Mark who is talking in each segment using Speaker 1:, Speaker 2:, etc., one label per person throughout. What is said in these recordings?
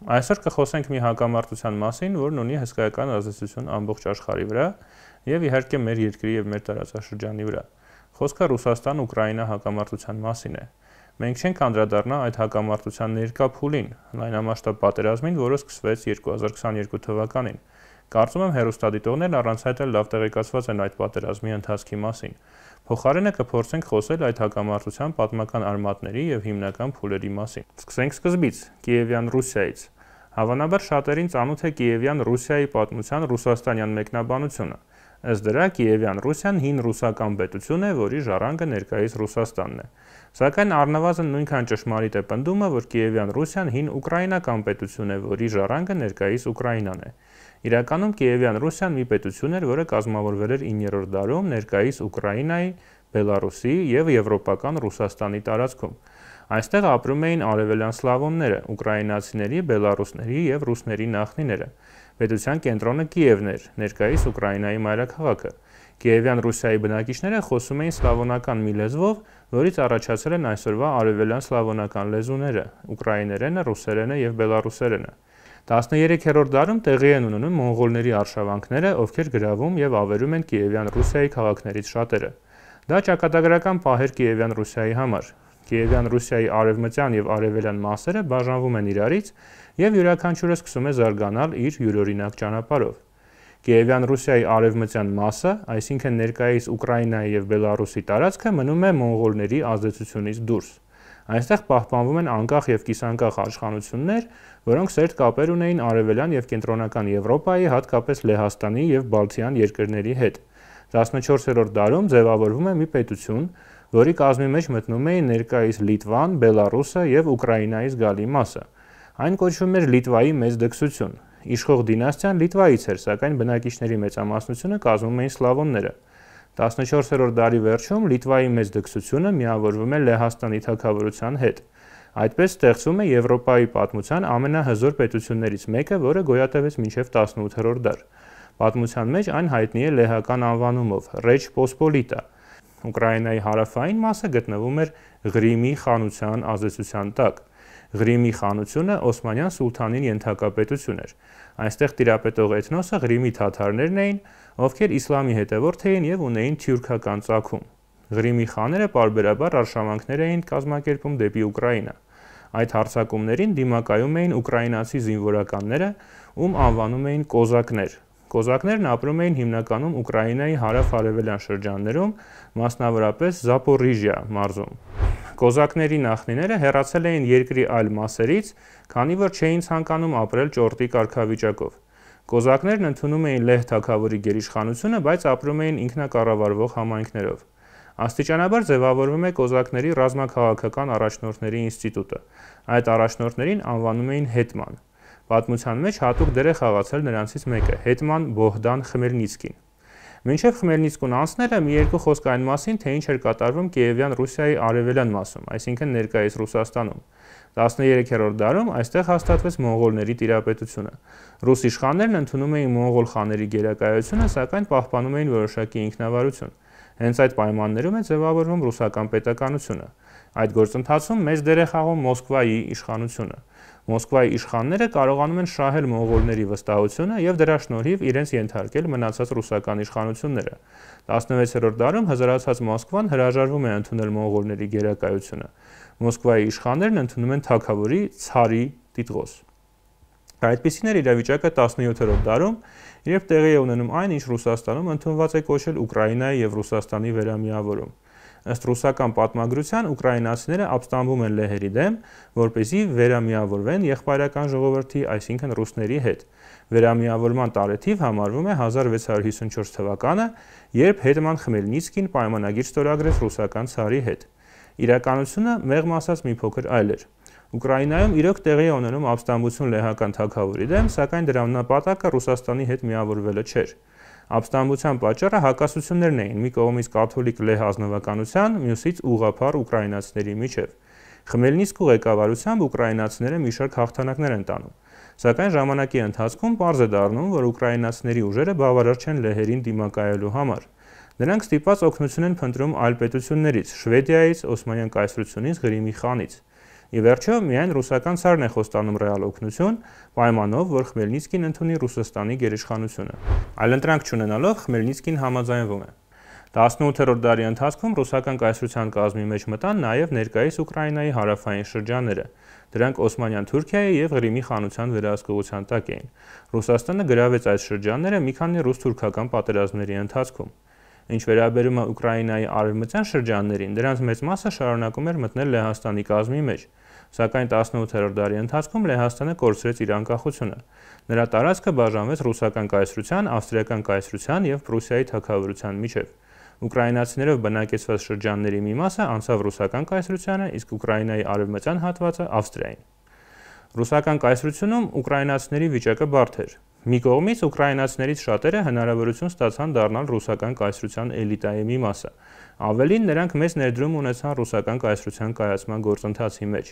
Speaker 1: Այսօր կխոսենք մի հակամարտության մասին, որն ունի հսկայական ազդեցություն ամբողջ աշխարհի վրա եւ իհարկե մեր երկրի եւ մեր տարածաշրջանի վրա։ Խոսքը Ռուսաստան-Ուկրաինա հակամարտության մասին է։ Մենք չենք անդրադառնա այդ հակամարտության ներկա փուլին, լայնամասշտաբ պատերազմին, որը սկսվեց 2022 թվականին։ Կարծում եմ հեռուստադիտողներն առանց այդ էլ լավ տեղեկացված են այդ պատերազմի ընթացքի մասին։ Փոխարենը կփորձենք խոսել այդ հակամարտության պատմական արմատների եւ հիմնական փուլերի մասին։ Սկսենք սկզբից՝ Կիևյան Ռուսիայից։ Հավանաբար շատերին ծանոթ է Կիևյան Ռուսիայի պատմության ռուսաստանյան մեկնաբանությունը։ Ըստ դրա Կիևյան Ռուսիան հին ռուսական պետություն է, որի ժառանգը ներկայիս Ռուսաստանն է։ Սակայն առնվազն նույնքան ճշմարիտ է պնդումը, որ Կիևյան Ռուսիան հին ուկրաինական պետություն է, որի ժառանգը ներկայիս Ուկրաինան է։ Իրականում Կիևյան Ռուսիան մի պետություն էր, որը կազմավորվել էր 9-րդ դարում ներկայիս Ուկրաինայի, Բելարուսի եւ եվրոպական Ռուսաստանի տարածքում։ Այստեղ ապրում էին արևելյան սլավոնները, ուկրաինացիների, բելարուսների եւ ռուսների նախնիները։ Պետության կենտրոնը Կիևն էր, ներկայիս Ուկրաինայի մայրաքաղաքը։ Կիևյան Ռուսիայի բնակիչները խոսում էին սլավոնական մի լեզվով, որից առաջացել են այսօրվա արևելյան սլավոնական լեզուները՝ ուկրաիներենը, ռուսերենը եւ բելարուսերենը։ 13-րդ դարում տեղի են ունենում մոնղոլների արշավանքները, ովքեր գրավում եւ ավերում են Կիևյան Ռուսիայի քաղաքներից շատերը։ Դա ճակատագրական պահ էր Կիևյան Ռուսիայի համար։ Կիևյան Ռուսիայի արևմտյան եւ արևելյան մասերը բաժանվում են իրարից եւ յուրաքանչյուրը սկսում է զարգանալ իր յուրօրինակ ճանապարհով։ Կիևյան Ռուսիայի արևմտյան մասը, այսինքն ներկայիս Ուկրաինայի եւ Բելարուսի տարածքը, մնում է մոնղոլների ազդեցությունից դուրս։ Այստեղ պահպանվում են անկախ եւ կիսանկախ իշխանություններ, որոնք սերտ կապեր ունեին արևելյան եւ կենտրոնական Եվրոպայի, հատկապես Լեհաստանի եւ Բալթյան երկրների հետ։ 14-րդ դարում ձևավորվում է մի պետություն, որի կազմի մեջ մտնում էին ներկայիս Լիտվան, Բելարուսը եւ Ուկրաինայից գալի մասը։ Այն կոչվում էր Լիտվայի մեծ դքսություն։ Իշխող դինաստիան Լիտվայից էր, սակայն բնակիչների մեծամասնությունը կազմում էին սլավոնները։ 14-րդ դարի վերջում Լիտվայի մեծ դքսությունը միավորվում է Լեհաստանի թագավորության հետ։ Այդպես ստեղծվում է Եվրոպայի պատմության ամենահզոր պետություններից մեկը, որը գոյատևեց մինչև 18-րդ դար։ Պատմության մեջ այն հայտնի է լեհական անվանումով Ռեչ Պոսպոլիտա։ Ուկրաինայի հարավային մասը գտնվում էր Ղրիմի խանության ազդեցության տակ։ Ղրիմի խանությունը Օսմանյան սուլթանին ենթակա պետություն էր։ Այստեղ տիրապետող էթնոսը Ղրիմի թաթարներն էին, ովքեր իսլամի հետևորդ էին եւ ունեին թյուրքական ծագում։ Ղրիմի խաները պարբերաբար արշավանքներ էին կազմակերպում դեպի Ուկրաինա։ Այդ հարձակումներին դիմակայում էին ուկրաինացի զինվորականները, ում անվանում էին կոզակներ։ Կոզակներն ապրում էին հիմնականում Ուկրաինայի հարավ-արևելյան շրջաններում, մասնավորապես Զապորիժիա մարզում։ Կոզակների նախնիները հեռացել էին երկրի այլ մասերից, քանի որ չէին ցանկանում ապրել ճորտի կարգավիճակով։ Կոզակներն ընդունում էին Լեհ թագավորի գերիշխանությունը, բայց ապրում էին ինքնակառավարվող համայնքներով։ Աստիճանաբար ձևավորվում է կոզակների ռազմաքաղաքական առաջնորդների ինստիտուտը։ Այդ առաջնորդներին անվանում էին հետման։ Պատմության մեջ հատուկ դեր է խաղացել նրանցից մեկը՝ հետման Բոհդան Խմելնիցկին։ Մինչև Խմելնիցկուն անցնելը մի երկու խոսք այն մասին, թե ինչ էր կատարվում Կիևյան Ռուսիայի արևելյան մասում, այսինքն ներկայիս Ռուսաստանում։ 13-րդ դարում այստեղ հաստատվեց մոնղոլների տիրապետությունը։ Ռուս իշխաններն ընդունում էին մոնղոլ խաների գերակայությունը, սակայն պահպանում էին որոշակի ինքնավարություն։ Հենց այդ պայմաններում է ձևավորվում ռուսական պետականությունը։ Այդ գործընթացում մեծ դեր է խաղում Մոսկվայի իշխանությունը։ Մոսկվայի իշխանները կարողանում են շահել մոնղոլների վստահությունը եւ դրա շնորհիվ իրենց ենթարկել մնացած ռուսական իշխանությունները։ 16-րդ դարում հզորացած Մոսկվան հրաժարվում է ընդունել մոնղոլների գերակայությունը։ Մոսկվայի իշխաններն ընդունում են թագավորի ցարի տիտղոս։ Այդպիսին էր իրավիճակը 17-րդ դարում, երբ տեղի է ունենում այն, ինչ Ռուսաստանում ընդունված է կոչել Ուկրաինայի եւ Ռուսաստանի վերամիավորում։ Ըստ ռուսական պատմագրության ուկրաինացիները ապստամբում են լեհերի դեմ, որպեսզի վերամիավորվեն եղբայրական ժողովրդի, այսինքն ռուսների հետ։ Վերամիավորման տարեթիվ համարվում է 1654 թվականը, երբ հետման Խմելնիցկին պայմանագիր ստորագրեց ռուսական ցարի հետ։ Իրականությունը մեղմ ասած մի փոքր այլ էր։ Ուկրաինայում իրոք տեղի է ունենում ապստամբություն լեհական թագավորի դեմ, սակայն դրա նպատակը Ռուսաստանի հետ միավորվելը չէր։ Ապստամբության պատճառը հակասություններն էին՝ մի կողմից կաթոլիկ լեհ ազնվականության, մյուսից ուղղափառ ուկրաինացիների միջև։ Խմելնիցկու ղեկավարությամբ ուկրաինացիները մի շարք հաղթանակներ են տանում, սակայն ժամանակի ընթացքում պարզ է դառնում, որ ուկրաինացիների ուժերը բավարար չեն լեհերին դիմակայելու համար։ Նրանք ստիպված օգնություն են փնտրում այլ պետություններից՝ Շվեդիայից, Օսմանյան կայսրությունից, Ղրիմի խանից։ Ի վերջո, միայն ռուսական ցարն է խոստանում ռեալ օգնություն, պայմանով, որ Խմելնիցկին ընդունի Ռուսաստանի գերիշխանությունը։ Այլընտրանք չունենալով Խմելնիցկին համաձայնվում է։ 18-րդ դարի ընթացքում ռուսական կայսրության կազմի մեջ մտան նաև ներկայիս Ուկրաինայի հարավային շրջանները։ Դրանք Օսմանյան Թուրքիայի եւ Ղրիմի խանության վերահսկողության տակ էին։ Ռուսաստանը գրավեց այս շրջանները մի քանի ռուս-թուրքական պատերազմների ընթացքում։ Ինչ վերաբերում է Ուկրաինայի արևմտյան շրջաններին, դրանց մեծ մասը շարունակում էր մտնել Լեհաստանի կազմի մեջ, սակայն 18-րդ դարի ընթացքում Լեհաստանը կորցրեց իր անկախությունը։ Նրա տարածքը բաժանվեց ռուսական կայսրության, ավստրիական կայսրության եւ Պրուսիայի թագավորության միջև։ Ուկրաինացիներով բնակեցված շրջանների մի մասը անցավ ռուսական կայսրությանը, իսկ Ուկրաինայի արևմտյան հատվածը Ավստրիային։ Ռուսական կայսրությունում ուկրաինացիների վիճակը բարդ էր։ Մի կողմից ուկրաինացիներից շատերը հնարավորություն ստացան դառնալ ռուսական կայսրության էլիտայի մի մասը։ Ավելին, նրանք մեծ ներդրում ունեցան ռուսական կայսրության կայացման գործընթացի մեջ։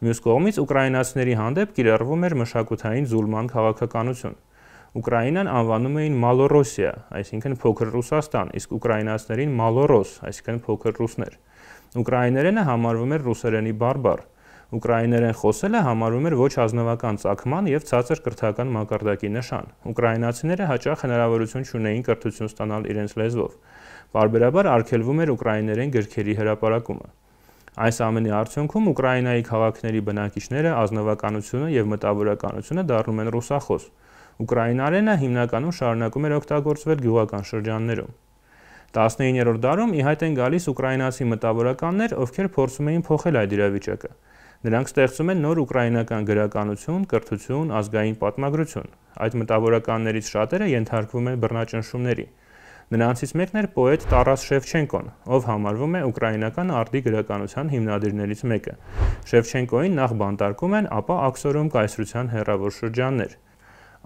Speaker 1: Մյուս կողմից ուկրաինացիների հանդեպ կիրառվում էր մշակութային զուլման քաղաքականություն։ Ուկրաինան անվանում էին Մալորոսիա, այսինքն փոքր Ռուսաստան, իսկ ուկրաինացիներին Մալորոս, այսինքն փոքր ռուսներ։ Ուկրաիներենը համարվում էր ռուսերենի բարբառ։ Ուկրաիներեն խոսելը համարվում էր ոչ ազնվական ծագման եւ ցածր կրթական մակարդակի նշան։ Ուկրաինացիները հաճախ հնարավորություն չունեին կրթություն ստանալ իրենց լեզվով։ Պարբերաբար արգելվում էր ուկրաիներեն գրքերի հրապարակումը։ Այս ամենի արդյունքում Ուկրաինայի քաղաքների բնակիչները ազնվականությունը եւ մտավորականությունը դառնում են ռուսախոս։ Ուկրաինարենը հիմնականում շարունակում էր օգտագործվել գյուղական շրջաններում։ 19-րդ դարում ի հայտ են գալիս ուկրաինացի մտավորականներ, ովքեր փորձում էին փոխել այդ իրավիճակը։ Նրանք ստեղծում են նոր ուկրաինական գրականություն, կրթություն, ազգային պատմագրություն։ Այդ մտավորականներից շատերը ենթարկվում են բռնաճնշումների։ Նրանցից մեկն էր պոետ Տարաս Շևչենկոն, ով համարվում է ուկրաինական արդի գրականության հիմնադիրներից մեկը։ Շևչենկոին նախ բանտարկում են, ապա աքսորում կայսրության հեռավոր շրջաններ։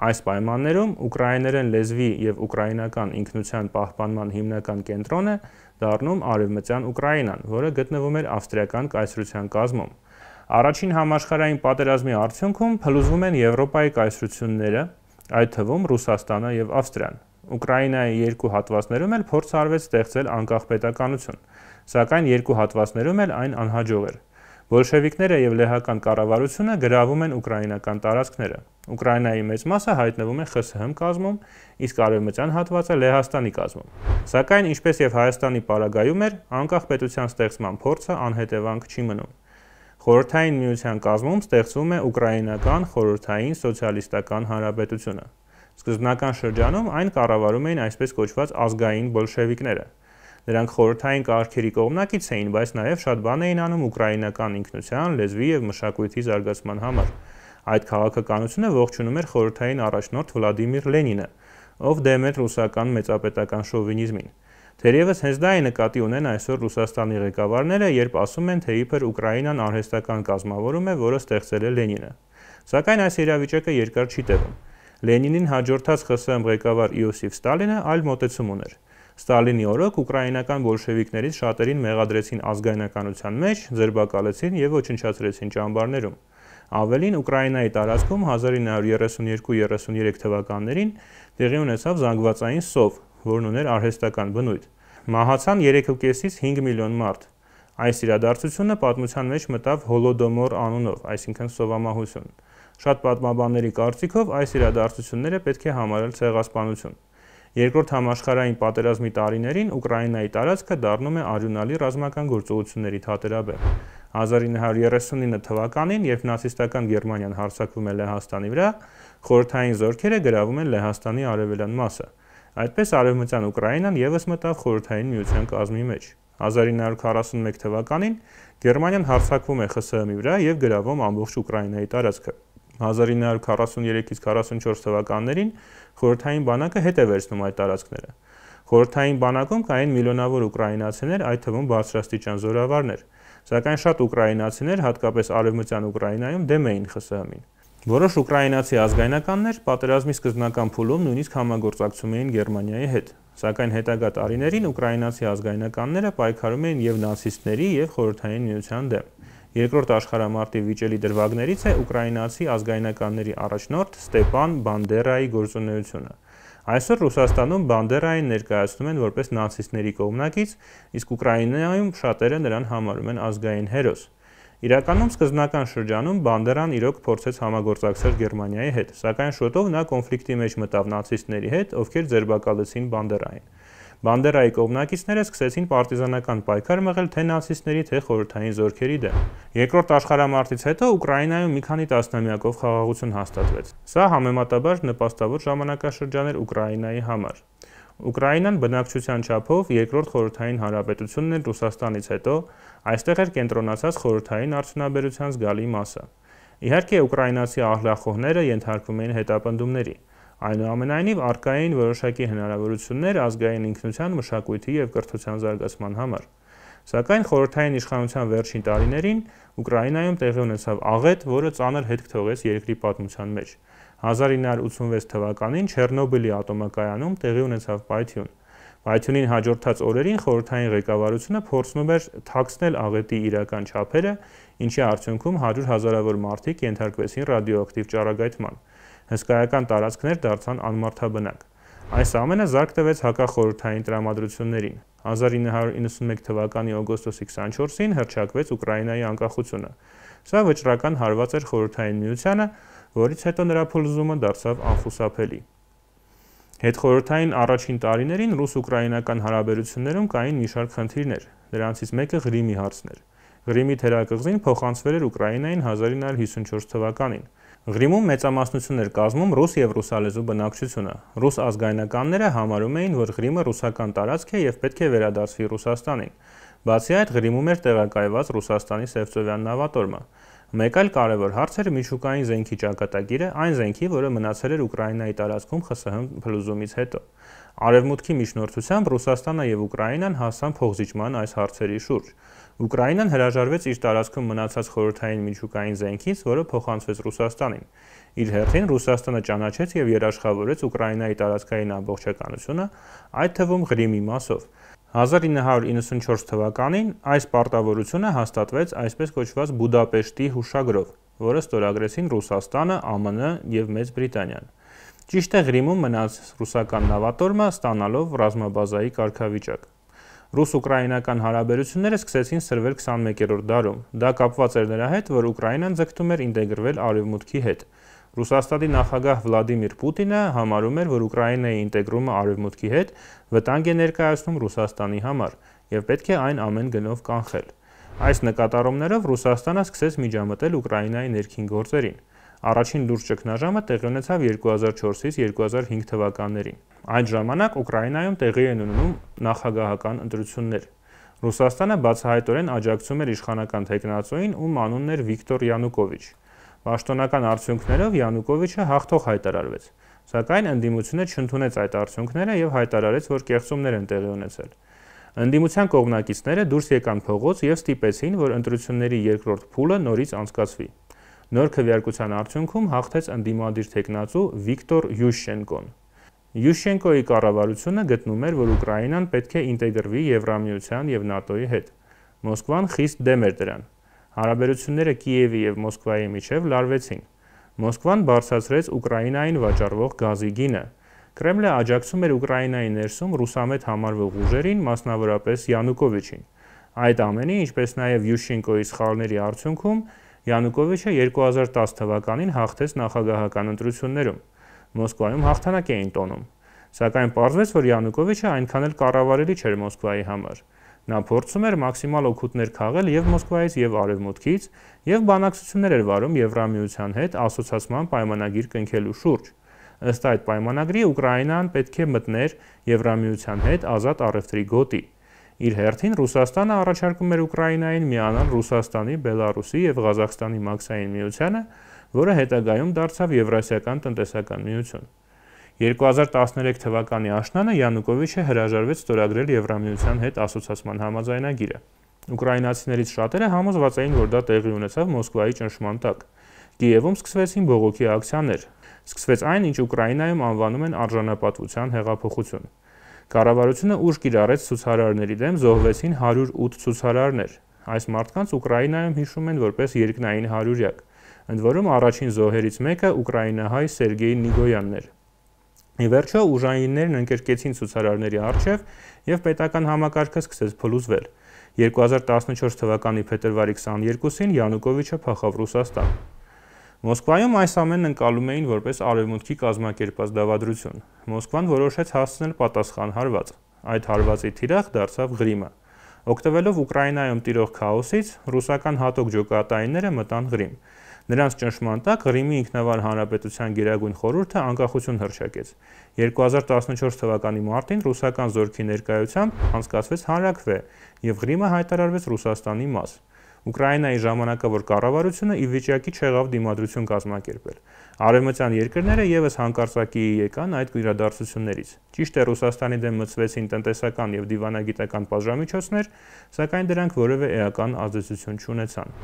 Speaker 1: Այս պայմաններում ուկրաիներեն լեզվի եւ ուկրաինական ինքնության պահպանման հիմնական կենտրոնը դառնում Արևմտյան Ուկրաինան, որը գտնվում էր ավստրիական կայսրության կազմում։ Առաջին համաշխարհային պատերազմի արդյունքում փլուզվում են Եվրոպայի կայսրությունները, այդ թվում Ռուսաստանը եւ Ավստրիան։ Ուկրաինայի երկու հատվածներում էլ փորձ արվեց ստեղծել անկախ պետականություն, սակայն երկու հատվածներում էլ այն անհաջող էր։ Բոլշևիկները եւ լեհական կառավարությունը գրավում են ուկրաինական տարածքները։ Ուկրաինայի մեծ մասը հայտնվում է ԽՍՀՄ կազմում, իսկ արևմտյան հատվածը Լեհաստանի կազմում։ Սակայն, ինչպես եւ Հայաստանի պարագայում էր, անկախ պետության ստեղծման փորձը անհետևանք չի մնում։ Խորհրդային միության կազմում ստեղծվում է Ուկրաինական խորհրդային սոցիալիստական հանրապետությունը։ Սկզբնական շրջանում այն կառավարում էին այսպես կոչված ազգային բոլշևիկները։ Նրանք խորհրդային կարգերի կողմնակից էին, բայց նաև շատ բան էին անում ուկրաինական ինքնության, լեզվի եւ մշակույթի զարգացման համար։ Այդ քաղաքականությունը ողջունում էր խորհրդային առաջնորդ Վլադիմիր Լենինը, ով դեմ էր ռուսական մեծապետական շովինիզմին։ Թերևս հենց դա է նկատի ունեն այսօր Ռուսաստանի ղեկավարները, երբ ասում են, թե իբր Ուկրաինան արհեստական կազմավորում է, որը ստեղծել է Լենինը։ Սակայն այս իրավիճակը երկար չի տևում։ Լենինին հաջորդած ԽՍՀՄ ղեկավար Իոսիֆ Ստալինը այլ մոտեցում ուներ։ Ստալինի օրոք ուկրաինական բոլշևիկներից շատերին մեղադրեցին ազգայնականության մեջ, ձերբակալեցին եւ ոչնչացրեցին ճամբարներում։ Ավելին, Ուկրաինայի տարածքում 1932-33 թվականներին տեղի ունեցավ զանգվածային սով, որն ուներ արհեստական բնույթ։ Մահացան 3.5-ից 5 միլիոն մարդ։ Այս իրադարձությունը պատմության մեջ մտավ Հոլոդոմոր անունով, այսինքն սովամահություն։ Շատ պատմաբանների կարծիքով այս իրադարձությունները պետք է համարել ցեղասպանություն։ Երկրորդ համաշխարհային պատերազմի տարիներին Ուկրաինայի տարածքը դառնում է արյունալի ռազմական գործողությունների թատերաբեմ։ 1939 թվականին, երբ նացիստական Գերմանիան հարձակվում է Լեհաստանի վրա, խորհրդային զորքերը գրավում են Լեհաստանի արևելյան մասը։ Այդպես արևմտյան Ուկրաինան եւս մտավ խորհրդային միության կազմի մեջ։ 1941 թվականին Գերմանիան հարձակվում է ԽՍՀՄ-ի վրա եւ գրավում ամբողջ Ուկրաինայի տարածքը։ 1943-ից 44 թվականներին խորհրդային բանակը հետ է վերցնում այդ տարածքները։ Խորհրդային բանակում կային միլիոնավոր ուկրաինացիներ, այդ թվում բարձրաստիճան զորավարներ, սակայն շատ ուկրաինացիներ, հատկապես արևմտյան Ուկրաինայում, դեմ էին ԽՍՀՄ-ին։ Որոշ ուկրաինացի ազգայնականներ պատերազմի սկզբնական փուլում նույնիսկ համագործակցում էին Գերմանիայի հետ, սակայն հետագա տարիներին ուկրաինացի ազգայնականները պայքարում էին եւ նացիստների եւ խորհրդային միության դեմ։ Երկրորդ աշխարհամարտի վիճելի դրվագներից է ուկրաինացի ազգայնականների առաջնորդ Ստեպան Բանդերայի գործունեությունը։ Այսօր Ռուսաստանում Բանդերային ներկայացնում են որպես նացիստների կողմնակից, իսկ Ուկրաինայում շատերը նրան համարում են ազգային հերոս։ Իրականում սկզբնական շրջանում Բանդերան իրոք փորձեց համագործակցել Գերմանիայի հետ, սակայն շուտով նա կոնֆլիկտի մեջ մտավ նացիստների հետ, ովքեր ձերբակալեցին Բանդերային։ Բանդերայի կողմնակիցները սկսեցին պարտիզանական պայքար մղել թե նացիստների, թե խորհրդային զորքերի դեմ։ Երկրորդ աշխարհամարտից հետո Ուկրաինայում մի քանի տասնամյակով խաղաղություն հաստատվեց։ Սա համեմատաբար նպաստավոր ժամանակաշրջան էր Ուկրաինայի համար։ Ուկրաինան բնակչության չափով երկրորդ խորհրդային հանրապետությունն էր Ռուսաստանից հետո, այստեղ էր կենտրոնացած խորհրդային արդյունաբերության զգալի մասը։ Իհարկե, ուկրաինացի ահլախոհները ենթարկվում էին հետապնդումների։ Այնուամենայնիվ, առկա էին որոշակի հնարավորություններ ազգային ինքնության, մշակույթի և կրթության զարգացման համար։ Սակայն խորհրդային իշխանության վերջին տարիներին Ուկրաինայում տեղի ունեցավ աղետ, որը ծանր հետք թողեց երկրի պատմության մեջ։ 1986 թվականին Չեռնոբիլի ատոմակայանում տեղի ունեցավ պայթյուն։ Պայթյունին հաջորդած օրերին խորհրդային ղեկավարությունը փորձում էր թաքցնել աղետի իրական չափերը, ինչի արդյունքում 100,000-ավոր մարդիկ ենթարկվեցին ռադիոակտիվ ճառագայթման։ Հսկայական տարածքներ դարձան անմարդաբնակ։ Այս ամենը զարկ տվեց հակախորհրդային տրամադրություններին։ 1991 թվականի օգոստոսի 24-ին հռչակվեց Ուկրաինայի անկախությունը։ Սա վճռական հարված էր Խորհրդային Միությանը, որից հետո նրա փլուզումը դարձավ անխուսափելի։ Հետխորհրդային առաջին տարիներին ռուս-ուկրաինական հարաբերություններում կային մի շարք խնդիրներ, դրանցից մեկը Ղրիմի հարցն էր։ Ղրիմի թերակղզին փոխանցվել էր Ուկրաինային 1954 թվականին։ Ղրիմում մեծամասնություն էր կազմում ռուս և ռուսալեզու բնակչությունը։ Ռուս ազգայնականները համարում էին, որ Ղրիմը ռուսական տարածք է և պետք է վերադարձվի Ռուսաստանին։ Բացի այդ, Ղրիմում էր տեղակայված Ռուսաստանի Սևծովյան նավատորմը։ Մեկ այլ կարևոր հարց էր միջուկային զենքի ճակատագիրը, այն զենքի, որը մնացել էր Ուկրաինայի տարածքում ԽՍՀՄ փլուզումից հետո։ Արևմուտքի միջնորդությամբ Ռուսաստանը և Ուկրաինան հասան փոխզիջման այս հարցերի շուրջ։ Ուկրաինան հրաժարվեց իր տարածքում մնացած խորհրդային միջուկային զենքից, որը փոխանցվեց Ռուսաստանին։ Իր հերթին Ռուսաստանը ճանաչեց և երաշխավորեց Ուկրաինայի տարածքային ամբողջականությունը, այդ թվում Ղրիմի մասով։ 1994 թվականին այս պարտավորությունը հաստատվեց այսպես կոչված Բուդապեշտի հուշագրով, որը ստորագրեցին Ռուսաստանը, ԱՄՆ և Մեծ Բրիտանիան։ Ճիշտ է, Ղրիմում մնաց ռուսական նավատորմը, ստանալով ռազմաբազայի կարգավիճակ։ Ռուս-ուկրաինական հարաբերությունները սկսեցին սրվել 21-րդ դարում։ Դա կապված էր նրա հետ, որ Ուկրաինան ձգտում էր ինտեգրվել Արևմուտքի հետ։ Ռուսաստանի նախագահ Վլադիմիր Պուտինը համարում էր, որ Ուկրաինայի ինտեգրումը Արևմուտքի հետ վտանգ է ներկայացնում Ռուսաստանի համար և պետք է այն ամեն գնով կանխել։ Այս նկատառումներով Ռուսաստանը սկսեց միջամտել Ուկրաինայի ներքին գործերին։ Առաջին լուրջ ճգնաժամը տեղի ունեցավ 2004-ից 2005 թվականներին։ Այդ ժամանակ Ուկրաինայում տեղի են ունենում նախագահական ընտրություններ։ Ռուսաստանը բացահայտորեն աջակցում էր իշխանական թեկնածուին, ում անունն էր Վիկտոր Յանուկովիչ։ Պաշտոնական արդյունքներով Յանուկովիչը հաղթող հայտարարվեց, սակայն ընդդիմությունը չընդունեց այդ արդյունքները և հայտարարեց, որ կեղծումներ են տեղի ունեցել։ Ընդդիմության կողմնակիցները դուրս եկան փողոց և ստիպեցին, որ ընտրությունների երկրորդ փուլը նորից անցկացվի։ Նոր քվեարկության արդյունքում հաղթեց ընդդիմադիր թեկնածու Վիկտոր Յուշչենկոն։ Յուշչենկոյի կառավարությունը գտնում էր, որ Ուկրաինան պետք է ինտեգրվի Եվրամիության և ՆԱՏՕ-ի հետ։ Մոսկվան խիստ դեմ էր դրան։ Հարաբերությունները Կիևի և Մոսկվայի միջև լարվեցին։ Մոսկվան բարձրացրեց Ուկրաինային վաճառվող գազի գինը։ Կրեմլը աջակցում էր Ուկրաինայի ներսում ռուսամետ համարվող ուժերին, մասնավորապես Յանուկովիչին։ Այդ ամենի, ինչպես նաև Յուշչենկոյի սխալների արդյունքում Յանուկովիչը 2010 թվականին հաղթեց նախագահական ընտրություններում։ Մոսկվայում հաղթանակ էին տոնում։ Սակայն պարզվեց, որ Յանուկովիչը այնքան էլ կառավարելի չէր Մոսկվայի համար։ Նա փորձում էր մաքսիմալ օգուտներ քաղել և Մոսկվայից, և Արևմուտքից, և բանակցություններ էր վարում Եվրամիության հետ ասոցացման պայմանագիր կնքելու շուրջ։ Ըստ այդ պայմանագրի Ուկրաինան պետք է մտներ Եվրամիության հետ ազատ առևտրի գոտի։ Իր հերթին Ռուսաստանը առաջարկում էր Ուկրաինային միանալ Ռուսաստանի, Բելառուսի և Ղազախստանի մաքսային միությանը, որը հետագայում դարձավ Եվրասիական տնտեսական միություն։ 2013 թվականի աշնանը Յանուկովիչը հրաժարվեց ստորագրել Եվրամիության հետ ասոցացման համաձայնագիրը։ Ուկրաինացիներից շատերը համոզված էին, որ դա տեղի ունեցավ Մոսկվայի ճնշման տակ։ Կիևում սկսվեցին բողոքի ակցիաներ։ Սկսվեց այն, ինչ Ուկրաինայում անվանում են արժանապատվության հեղափոխություն։ Կառավարությունը ուժ կիրառեց ցուցարարների դեմ, զոհվեցին 108 ցուցարարներ։ Այս մարդկանց Ուկրաինայում հիշում են որպես երկնային հարյուրյակ, ընդ որում առաջին զոհերից մեկը ուկրաինահայ Սերգեյ Նիգոյանն էր։ Ի վերջո ուժայիններն ընկերկեցին ցուցարարների առջև եւ պետական համակարգը սկսեց փլուզվել։ 2014 թվականի փետրվարի 22-ին Յանուկովիչը փախավ Ռուսաստան։ Մոսկվայում այս ամենն ընկալում էին որպես արևմուտքի կազմակերպած դավադրություն։ Մոսկվան որոշեց հասցնել պատասխան հարված։ Այդ հարվածի թիրախ դարձավ Ղրիմը։ Օգտվելով Ուկրաինայում տիրող քաոսից, ռուսական հատոկ ջոկատայինները մտան Ղրիմ։ Նրանց ճնշման տակ Ղրիմի ինքնավար հանրապետության Գերագույն խորհուրդը անկախություն հռչակեց։ 2014 թվականի մարտին ռուսական զորքի ներկայությամբ անցկացվեց հանրաքվե, եւ Ղրիմը հայտարարվեց Ռուսաստանի մաս։ Ուկրաինայի ժամանակավոր կառավարությունը ի վիճակի չեղավ դիմադրություն կազմակերպել։ Արևմտյան երկրները եւս հանկարծակիի եկան այդ իրադարձություններից։ Ճիշտ է, Ռուսաստանի դեմ մտցվեցին տնտեսական եւ դիվանագիտական պատժամիջոցներ, սակայն դրանք որևէ էական ազդեցություն չունեցան։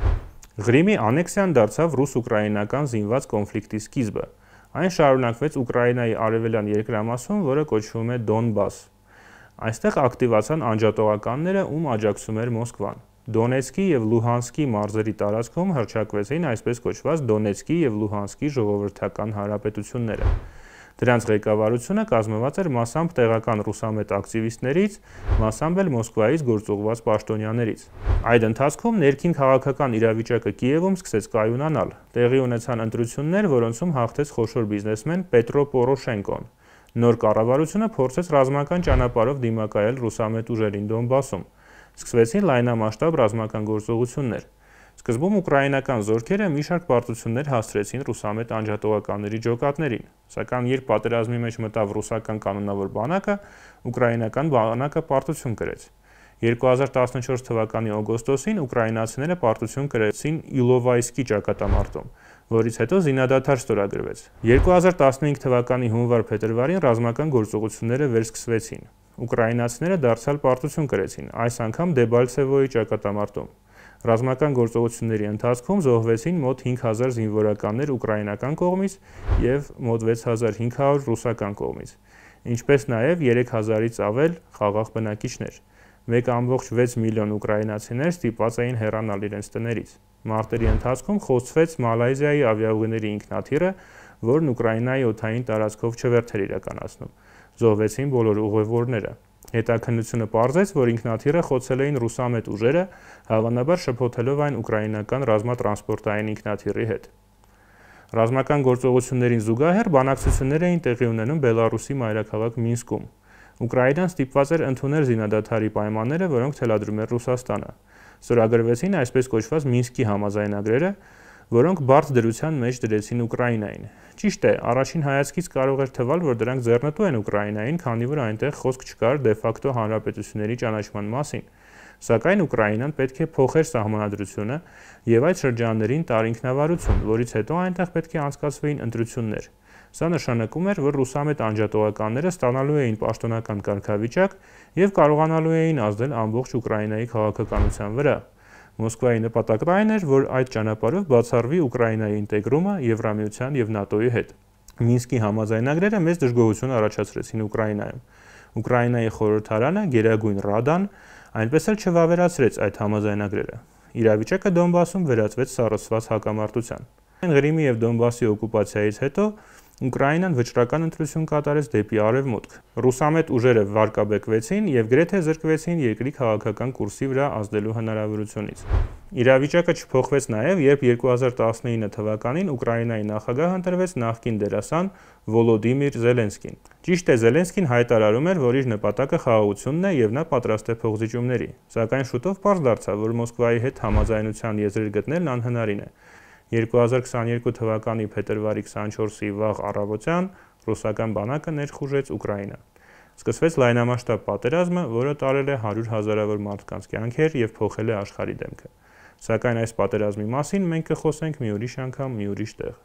Speaker 1: Ղրիմի անեքսիան դարձավ ռուս-ուկրաինական զինված կոնֆլիկտի սկիզբը։ Այն շարունակվեց Ուկրաինայի արևելյան երկրամասում, որը կոչվում է Դոնբաս։ Այստեղ ակտիվացան անջատողականները, ում աջակցում էր Մոսկվան։ Դոնեցկի եւ Լուհանսկի մարզերի տարածքում հռչակվեցին այսպես կոչված Դոնեցկի եւ Լուհանսկի ժողովրդական հանրապետությունները։ Դրանց ղեկավարությունը կազմված էր մասամբ տեղական ռուսամետ ակտիվիստներից, մասամբ էլ Մոսկվայից գործուղված պաշտոնյաներից։ Այդ ընթացքում ներքին քաղաքական իրավիճակը Կիևում սկսեց կայունանալ։ Տեղի ունեցան ընտրություններ, որոնցում հաղթեց խոշոր բիզնեսմեն Պետրո Պորոշենկոն։ Նոր կառավարությունը փորձեց ռազմական ճանապարհով դիմակայել ռուսամետ ուժերին Դոնբասում։ Սկսվեցին լայնամասշտաբ ռազմական գործողություններ։ Սկզբում ուկրաինական զորքերը մի շարք պարտություններ հասցրեցին ռուսամետ անջատողականների ջոկատներին, սակայն երբ պատերազմի մեջ մտավ ռուսական կանոնավոր բանակը, ուկրաինական բանակը պարտություն կրեց։ 2014 թվականի օգոստոսին ուկրաինացիները պարտություն կրեցին Իլովայսկի ճակատամարտում, որից հետո զինադադար ստորագրվեց։ 2015 թվականի հունվար-փետրվարին ռազմական գործողությունները վերսկսվեցին։ Ուկրաինացիները դարձյալ պարտություն կրեցին, այս անգամ Դեբալցևոյի ճակատամարտում։ Ռազմական գործողությունների ընթացքում զոհվեցին մոտ 5000 զինվորականներ ուկրաինական կողմից եւ մոտ 6500 ռուսական կողմից, ինչպես նաեւ 3000-ից ավել խաղաղ բնակիչներ։ 1.6 միլիոն ուկրաինացիներ ստիպված էին հեռանալ իրենց տներից։ Մարտերի ընթացքում խոցվեց Մալայզիայի ավիաուղիների ինքնաթիռը, որն Ուկրաինայի օդային տարածքով չվերթ էր իրականացնում։ Զոհվեցին բոլոր ուղևորները։ Հետաքննությունը պարզեց, որ ինքնաթիռը խոցել էին ռուսամետ ուժերը, հավանաբար շփոթելով այն ուկրաինական ռազմատրանսպորտային ինքնաթիռի հետ։ Ռազմական գործողություններին զուգահեռ բանակցություններ էին տեղի ունենում Բելարուսի մայրաքաղաք Մինսկում։ Ուկրաինան ստիպված էր ընդունել զինադադարի պայմանները, որոնք թելադրում էր Ռուսաստանը։ Ստորագրվեցին այսպես կոչված Մինսկի համաձայնագրերը, որոնք բարդ դրության մեջ դրեցին Ուկրաինային։ Ճիշտ է, առաջին հայացքից կարող էր թվալ, որ դրանք ձեռնտու են Ուկրաինային, քանի որ այնտեղ խոսք չկար դե-ֆակտո հանրապետությունների ճանաչման մասին։ Սակայն Ուկրաինան պետք է փոխեր սահմանադրությունը եւ այդ շրջաններին տար ինքնավարություն, որից հետո այնտեղ պետք է անցկացվեին ընտրություններ։ Սա նշանակում էր, որ ռուսամետ անջատողականները ստանալու էին պաշտոնական կարգավիճակ եւ կարողանալու էին ազդել ամբողջ Ուկրաինայի քաղաքականության վրա։ Մոսկվայի նպատակն այն էր, որ այդ ճանապարհով բացառվի Ուկրաինայի ինտեգրումը Եվրամիության եւ ՆԱՏՕ-ի հետ։ Մինսկի համաձայնագրերը մեծ դժգոհություն առաջացրեցին Ուկրաինայում։ Ուկրաինայի խորհրդարանը Գերագույն Ռադան այնպես էլ չվավերացրեց այդ համաձայնագրերը։ Իրավիճակը Դոնբասում վերածվեց սառեցված հակամարտության։ Ղրիմի եւ Դոնբասի օկուպացիայից հետո Ուկրաինան վճռական ընտրություն կատարեց դեպի արևմուտք։ Ռուսամետ ուժերը վարկաբեկվեցին եւ գրեթե զրկվեցին երկրի քաղաքական կուրսի վրա ազդելու հնարավորությունից։ Իրավիճակը չփոխվեց նաեւ, երբ 2019 թվականին Ուկրաինայի նախագահ ընտրվեց նախկին դերասան Վոլոդիմիր Զելենսկին։ Ճիշտ է, Զելենսկին հայտարարում էր, որ իր նպատակը խաղաղությունն է եւ նա պատրաստ է փոխզիջումների, սակայն շուտով պարզ դարձավ, որ Մոսկվայի հետ համաձայնության եզրեր գտնելն անհնարին է։ 2022 թվականի փետրվարի 24-ի վաղ առավոտյան ռուսական բանակը ներխուժեց Ուկրաինա։ Սկսվեց լայնամասշտաբ պատերազմը, որը տարել է 100 հազարավոր մարդկանց կյանքեր եւ փոխել է աշխարհի դեմքը։ Սակայն այս պատերազմի մասին մենք կխոսենք մի ուրիշ անգամ, մի ուրիշ տեղ։